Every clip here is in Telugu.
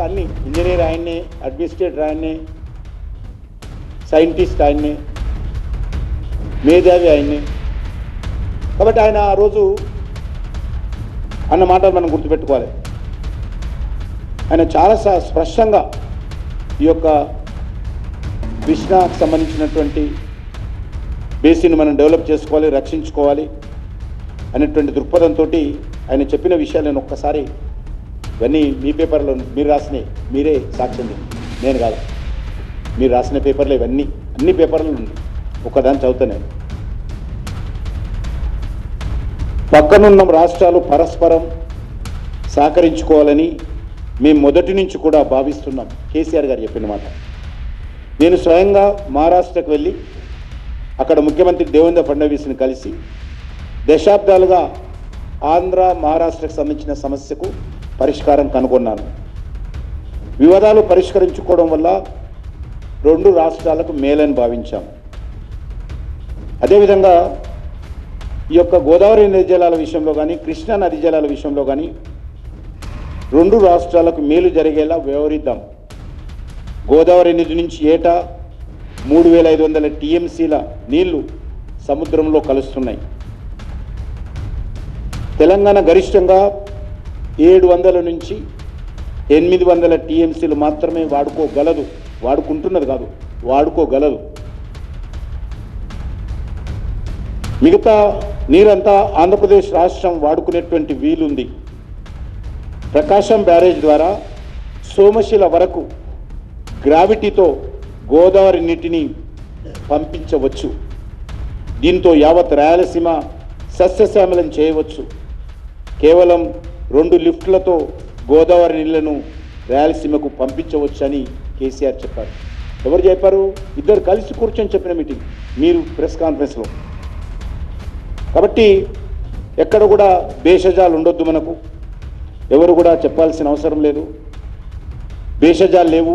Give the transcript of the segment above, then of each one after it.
అన్ని ఇంజనీర్ ఆయన్నే, అడ్మినిస్ట్రేటర్ ఆయన్నే, సైంటిస్ట్ ఆయన్నే, మేధావి ఆయన్నే. కాబట్టి ఆయన ఆ రోజు అన్న మాటలు మనం గుర్తుపెట్టుకోవాలి. ఆయన చాలా స్పష్టంగా ఈ యొక్క కృష్ణాకు సంబంధించినటువంటి బేసిన్ మనం డెవలప్ చేసుకోవాలి, రక్షించుకోవాలి అనేటువంటి దృక్పథంతో ఆయన చెప్పిన విషయాలు నేను ఒక్కసారి ఇవన్నీ మీ పేపర్లో మీరు రాసినవి, మీరే సాక్ష్యం, నేను కాదు, మీరు రాసిన పేపర్లు ఇవన్నీ అన్ని పేపర్లు ఉన్నాయి, ఒకదాన్ని చదువుతాను. పక్కనున్న రాష్ట్రాలు పరస్పరం సహకరించుకోవాలని మేము మొదటి నుంచి కూడా భావిస్తున్నాం. కేసీఆర్ గారు చెప్పిన మాట. నేను స్వయంగా మహారాష్ట్రకు వెళ్ళి అక్కడ ముఖ్యమంత్రి దేవేంద్ర ఫడ్నవీస్ని కలిసి దశాబ్దాలుగా ఆంధ్ర మహారాష్ట్రకు సంబంధించిన సమస్యకు పరిష్కారం కనుగొన్నాను. వివాదాలు పరిష్కరించుకోవడం వల్ల రెండు రాష్ట్రాలకు మేలని భావించాం. అదేవిధంగా ఈ యొక్క గోదావరి నది జలాల విషయంలో కానీ, కృష్ణా నది జలాల విషయంలో కానీ రెండు రాష్ట్రాలకు మేలు జరిగేలా వ్యవహరిద్దాం. గోదావరి నది నుంచి ఏటా 3500 టీఎంసీల నీళ్లు సముద్రంలో కలుస్తున్నాయి. తెలంగాణ గరిష్టంగా 700 నుంచి 800 టీఎంసీలు మాత్రమే వాడుకోగలదు. వాడుకుంటున్నది కాదు, వాడుకోగలదు. మిగతా నీరంతా ఆంధ్రప్రదేశ్ రాష్ట్రం వాడుకునేటువంటి వీలుంది. ప్రకాశం బ్యారేజ్ ద్వారా సోమశిల వరకు గ్రావిటీతో గోదావరి నీటిని పంపించవచ్చు. దీంతో యావత్ రాయలసీమ సస్యశ్యామలం చేయవచ్చు. కేవలం 2 లిఫ్ట్లతో గోదావరి నీళ్లను రాయలసీమకు పంపించవచ్చని కేసీఆర్ చెప్పారు. ఎవరు చెప్పారు? ఇద్దరు కలిసి కూర్చొని చెప్పిన మీటింగ్, మీరు ప్రెస్ కాన్ఫరెన్స్లో. కాబట్టి ఎక్కడ కూడా భేషజాలు ఉండొద్దు. మనకు ఎవరు కూడా చెప్పాల్సిన అవసరం లేదు. భేషజాలు లేవు,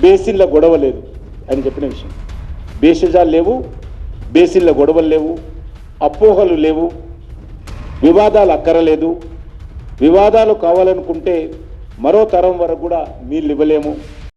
బేసిన్ల గొడవ లేదు అని చెప్పిన విషయం. భేషజాలు లేవు, బేసిన్ల గొడవలు లేవు, అపోహలు లేవు, వివాదాలు అక్కరలేదు. వివాదాలు కావాలనుకుంటే మరో తరం వరకు కూడా నీళ్ళు ఇవ్వలేము.